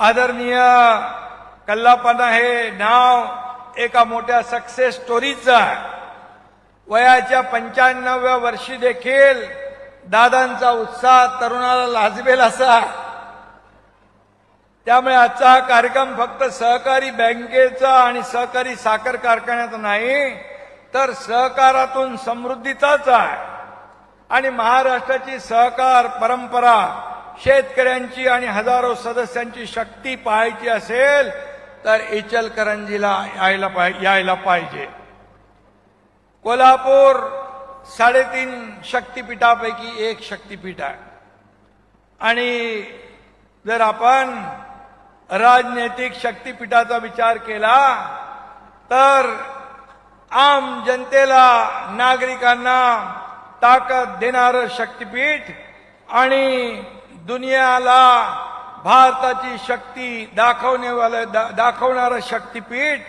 आदरणीय कल्लापना हे नाव एका मोठ्या सक्सेस स्टोरीचं आहे। वयाच्या 95व्या वर्षी देखील दादांचा उत्साह तरुणाला लाजवेल असा। त्यामुळे आजचा कार्यक्रम फक्त सहकारी बँकेचा आणि सहकारी साखर कारखान्याचा नाही, तर सहकारातून समृद्धीचाच आहे। आणि महाराष्ट्राची सहकार परंपरा, शेतकऱ्यांची आणि हजारो सदस्यांची शक्ती पाहायची असेल तर इचलकरंजीला यायला पाहिजे। कोल्हापूर 3.5 शक्तिपीठापैकी एक शक्तिपीठ आहे। आणि जर आपण राजनैतिक शक्तिपीठाचा विचार केला तर आम जनतेला, नागरिकांना ताकद देणारं शक्तिपीठ आणि दुनियाला भारताची शक्ती दाखवणारं शक्तिपीठ,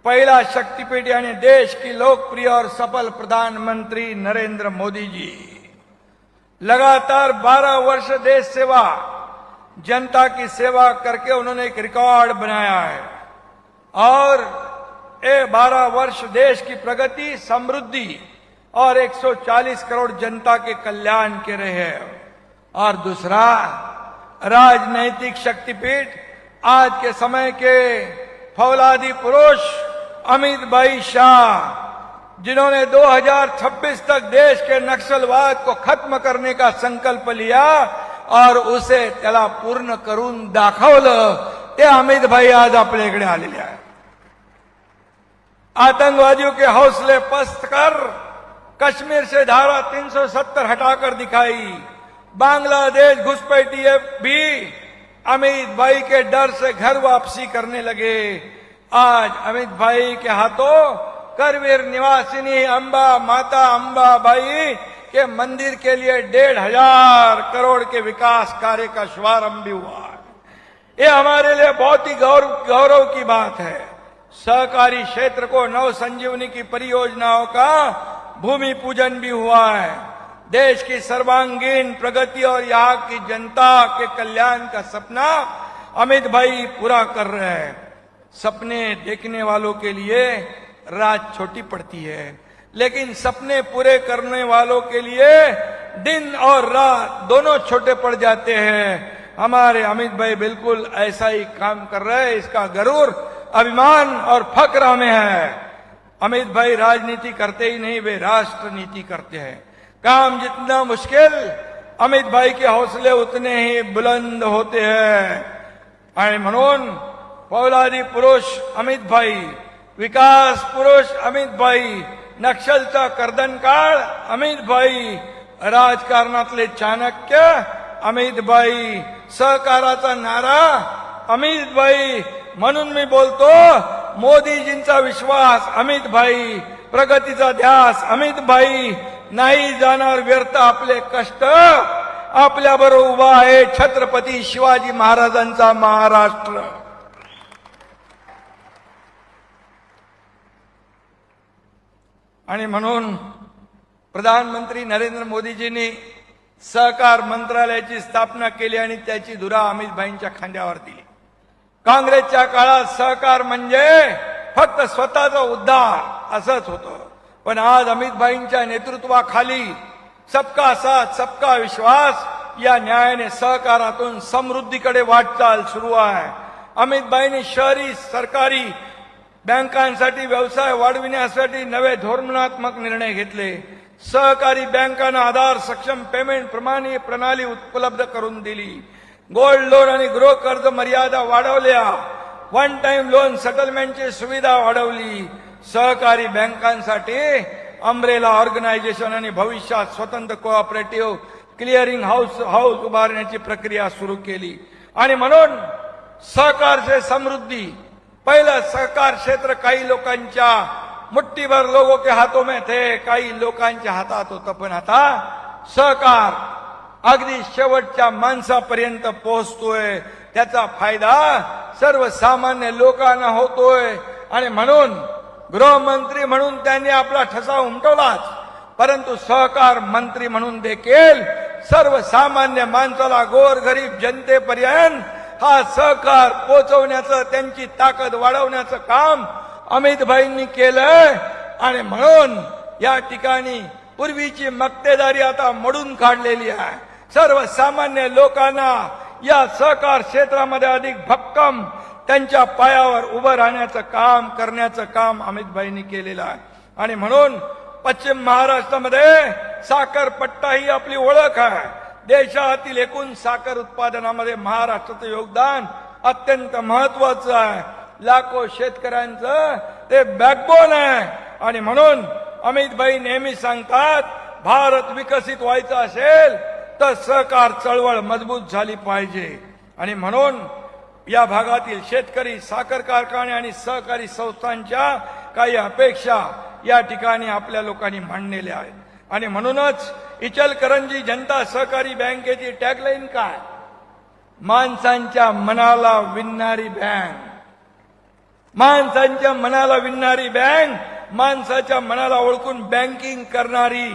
पहला शक्तिपीठ यानी देश की लोकप्रिय और सफल प्रधानमंत्री नरेंद्र मोदी जी। लगातार 12 वर्ष देश सेवा, जनता की सेवा करके उन्होंने एक रिकॉर्ड बनाया है। और ये 12 वर्ष देश की प्रगति, समृद्धि और 140 करोड़ जनता के कल्याण के रहे हैं। और दूसरा राजनैतिक शक्तिपीठ आज के समय के फौलादी पुरुष अमित भाई शाह, जिन्होंने 2026 तक देश के नक्सलवाद को खत्म करने का संकल्प लिया और उसे त्याला पूर्ण करून दाखवलं, ते अमित भाई आज आपल्याकडे आलेले आहेत। आतंकवादियों के हौसले पस्त कर कश्मीर से धारा 370 हटाकर दिखाई। बांग्लादेश घुसपैठिए भी अमित भाई के डर से घर वापसी करने लगे। आज अमित भाई के हाथों करवीर निवासिनी माता अंबा बाई के मंदिर के लिए 1,500 करोड़ के विकास कार्य का शुभारंभ भी हुआ है। ये हमारे लिए बहुत ही गौरव की बात है। सहकारी क्षेत्र को नव संजीवनी की परियोजनाओं का भूमि पूजन भी हुआ है। देश की सर्वांगीण प्रगति और यहाँ की जनता के कल्याण का सपना अमित भाई पूरा कर रहे हैं। सपने देखने वालों के लिए रात छोटी पड़ती है, लेकिन सपने पूरे करने वालों के लिए दिन और रात दोनों छोटे पड़ जाते हैं। हमारे अमित भाई बिल्कुल ऐसा ही काम कर रहे हैं। इसका गरूर, अभिमान और फक्र हमें है। अमित भाई राजनीति करते ही नहीं, वे राष्ट्र नीति करते हैं। काम जितना मुश्किल, अमित भाई के हौसले उतने ही बुलंद होते हैं। आणि म्हणून फौलादी पुरुष अमित भाई, विकास पुरुष अमित भाई, नक्षलचा कर्दनकाळ अमित भाई, राजकारणातले चाणक्य अमित भाई, सहकाराचा नारा अमित भाई। म्हणून मी बोलतो, मोदीजींचा विश्वास अमित भाई, प्रगतीचा ध्यास अमित भाई, नाही जाणार व्यर्थ आपले कष्ट। आपल्याबरोबर उभा आहे छत्रपती शिवाजी महाराजांचा महाराष्ट्र। आणि म्हणून प्रधानमंत्री नरेंद्र मोदीजींनी सहकार मंत्रालयाची स्थापना केली आणि त्याची धुरा अमित भाईंच्या खांद्यावर दिली। काँग्रेसच्या काळात सहकार म्हणजे फक्त स्वतःचा उद्धार असंच होतं, पण आज अमित भाईंच्या नेतृत्वाखाली सबका साथ सबका विश्वास या न्यायाने सहकारातून समृद्धीकडे वाटचाल सुरू आहे। अमित भाईंनी शहरी सरकारी बँकांसाठी व्यवसाय वाढविण्यासाठी नवे धोरणात्मक निर्णय घेतले। सहकारी बँकांना आधार सक्षम पेमेंट प्रणाली उपलब्ध करून दिली। गोल्ड लोन आणि गृह कर्ज मर्यादा वाढवल्या। वन टाइम लोन सेटलमेंटची सुविधा वाढवली। सहकारी बँकांसाठी अम्ब्रेला ऑर्गनायझेशन आणि भविष्यात स्वतंत्र कोऑपरेटिव्ह क्लिअरिंग हाऊस उभारण्याची प्रक्रिया सुरू केली। आणि म्हणून सहकार से समृद्धी, पहला सहकार क्षेत्र काही लोकांच्या मुट्ठीभर लोगों के हाथों में थे, काही लोकांच्या हातात होतं, पण आता सहकार अगदी शेवटच्या माणसापर्यंत पोहोचतोय। त्याचा फायदा सर्वसामान्य लोकांना होतोय। आणि म्हणून गृहमंत्री म्हणून त्यांनी आपला ठसा उमटवलाच, परंतु सहकार मंत्री म्हणून देखील सर्वसामान्य माणसाला, गोरगरीब जनतेपर्यंत हा सहकार पोचवण्याचं, त्यांची ताकद वाढवण्याचं काम अमितभाईंनी केलंय. आणि म्हणून या ठिकाणी पूर्वीची मक्तेदारी आता मोडून काढलेली आहे. सर्वसामान्य लोकांना या सहकार क्षेत्रामध्ये अधिक भक्कम त्यांच्या पायावर उभं राहण्याचं काम करण्याचं काम अमितभाईंनी केलेलं आहे. आणि म्हणून पश्चिम महाराष्ट्रामध्ये साखर पट्टा ही आपली ओळख आहे. देशातील एकूण साखर उत्पादनामध्ये महाराष्ट्राचं योगदान अत्यंत महत्वाचं आहे. लाखो शेतकऱ्यांचं ते बॅकबोन आहे. आणि म्हणून अमितभाई नेहमी सांगतात, भारत विकसित व्हायचा असेल तर सहकार चळवळ मजबूत झाली पाहिजे. आणि म्हणून या भागातील शेतकरी, साखर कारखाने आणि सहकारी संस्थांच्या काही अपेक्षा या ठिकाणी आपल्या लोकांनी मांडलेल्या आहेत. आणि म्हणूनच इचलकरंजी जनता सहकारी बँकेची टॅगलाईन काय? माणसांच्या मनाला विणणारी बँक. माणसांच्या मनाला विणणारी बँक, माणसाच्या मनाला ओळखून बँकिंग करणारी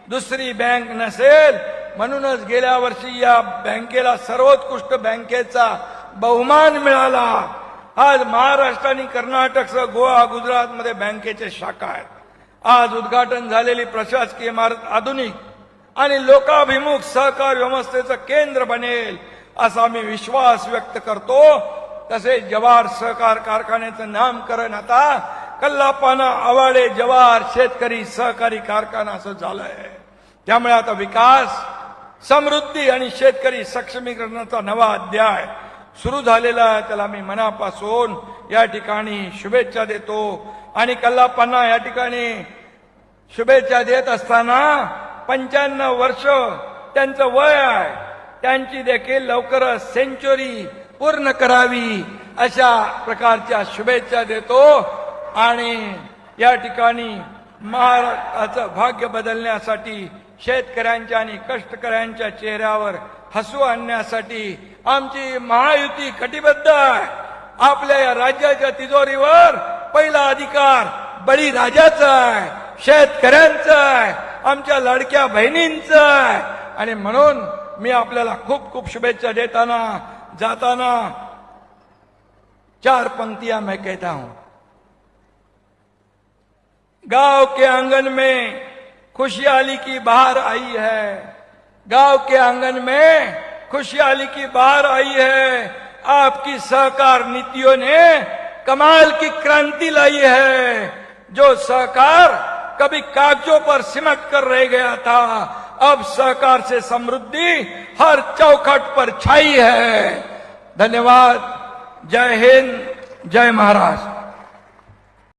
दुसरी बँक नसेल. म्हणूनच गेल्या वर्षी या बँकेला सर्वोत्कृष्ट बँकेचा बहुमान मिळाला. आज महाराष्ट्र आणि कर्नाटकसह गोवा, गुजरातमध्ये बँकेचे शाखा आहेत. आज उद्घाटन झालेली प्रशासकीय इमारत आधुनिक आणि लोकाभिमुख सहकार व्यवस्थेचं केंद्र बनेल असा मी विश्वास व्यक्त करतो. तसेच जवाहर सहकार कारखान्याचं नामकरण आता कल्लापाना आवाडे जवाहर शेतकरी सहकारी कारखाना असं झालंय. त्यामुळे आता विकास, समृद्धी आणि शेतकरी सक्षमीकरणाचा नवा अध्याय सुरू झालेला आहे. त्याला मी मनापासून या ठिकाणी शुभेच्छा देतो. आणि कल्लापांना या ठिकाणी शुभेच्छा देत असताना 95 वर्ष त्यांचं वय आहे. त्यांची देखील लवकरच सेंचुरी पूर्ण करावी अशा प्रकारच्या शुभेच्छा देतो. आणि या ठिकाणी महाराष्ट्राचं भाग्य बदलण्यासाठी, शेतकऱ्यांच्या आणि कष्टकऱ्यांच्या चेहऱ्यावर हसू आणण्यासाठी आमची महायुती कटिबद्ध आहे. आपल्या या राज्याच्या तिजोरीवर पहिला अधिकार बळीराजाचा आहे, शेतकऱ्यांचा आहे, आमच्या लाडक्या बहिणींचा आहे. आणि म्हणून मी आपल्याला खूप खूप शुभेच्छा देताना जाताना 4 पंक्तियां मैं कहता हूं. गांव के आंगन में खुशहाली की बहार आई है. गांव के आंगन में खुशहाली की बहार आई है. आपकी सहकार नीतियों ने कमाल की क्रांति लाई है. जो सहकार कभी कागजों पर सिमट कर रह गया था, अब सहकार से समृद्धि हर चौखट पर छाई है. धन्यवाद. जय हिंद, जय महाराष्ट्र.